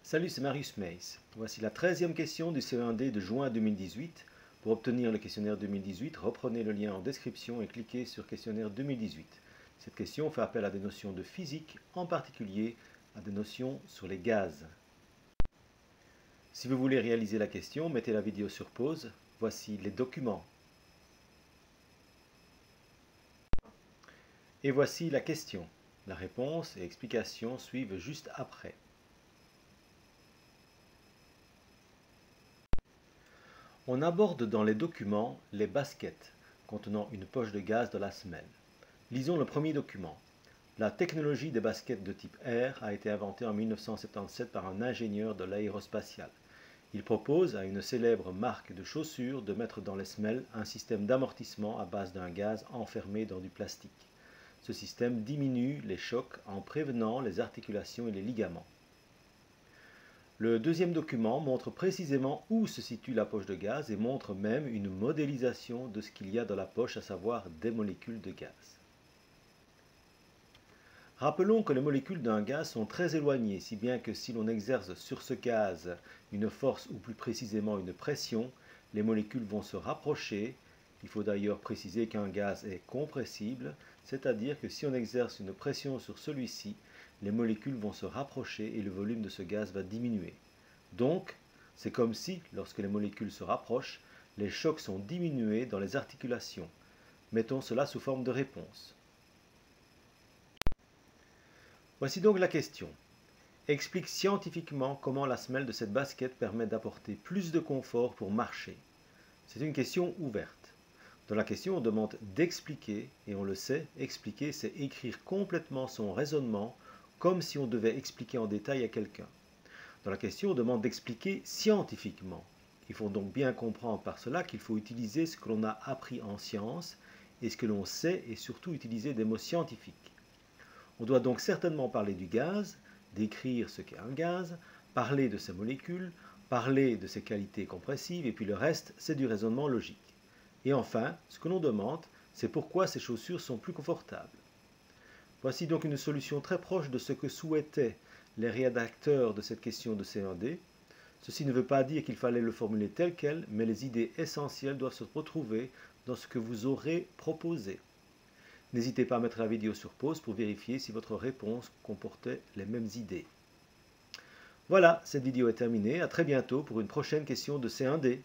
Salut, c'est Marius Meis. Voici la 13e question du CE1D de juin 2018. Pour obtenir le questionnaire 2018, reprenez le lien en description et cliquez sur questionnaire 2018. Cette question fait appel à des notions de physique, en particulier à des notions sur les gaz. Si vous voulez réaliser la question, mettez la vidéo sur pause. Voici les documents. Et voici la question. La réponse et explication suivent juste après. On aborde dans les documents les baskets contenant une poche de gaz de la semelle. Lisons le premier document. La technologie des baskets de type Air a été inventée en 1977 par un ingénieur de l'aérospatiale. Il propose à une célèbre marque de chaussures de mettre dans les semelles un système d'amortissement à base d'un gaz enfermé dans du plastique. Ce système diminue les chocs en prévenant les articulations et les ligaments. Le deuxième document montre précisément où se situe la poche de gaz et montre même une modélisation de ce qu'il y a dans la poche, à savoir des molécules de gaz. Rappelons que les molécules d'un gaz sont très éloignées, si bien que si l'on exerce sur ce gaz une force ou plus précisément une pression, les molécules vont se rapprocher. Il faut d'ailleurs préciser qu'un gaz est compressible, c'est-à-dire que si on exerce une pression sur celui-ci, les molécules vont se rapprocher et le volume de ce gaz va diminuer. Donc, c'est comme si, lorsque les molécules se rapprochent, les chocs sont diminués dans les articulations. Mettons cela sous forme de réponse. Voici donc la question. Explique scientifiquement comment la semelle de cette basket permet d'apporter plus de confort pour marcher. C'est une question ouverte. Dans la question, on demande d'expliquer, et on le sait, expliquer, c'est écrire complètement son raisonnement, comme si on devait expliquer en détail à quelqu'un. Dans la question, on demande d'expliquer scientifiquement. Il faut donc bien comprendre par cela qu'il faut utiliser ce que l'on a appris en sciences, et ce que l'on sait, et surtout utiliser des mots scientifiques. On doit donc certainement parler du gaz, décrire ce qu'est un gaz, parler de ses molécules, parler de ses qualités compressives, et puis le reste, c'est du raisonnement logique. Et enfin, ce que l'on demande, c'est pourquoi ces chaussures sont plus confortables. Voici donc une solution très proche de ce que souhaitaient les rédacteurs de cette question de C1D. Ceci ne veut pas dire qu'il fallait le formuler tel quel, mais les idées essentielles doivent se retrouver dans ce que vous aurez proposé. N'hésitez pas à mettre la vidéo sur pause pour vérifier si votre réponse comportait les mêmes idées. Voilà, cette vidéo est terminée. À très bientôt pour une prochaine question de C1D.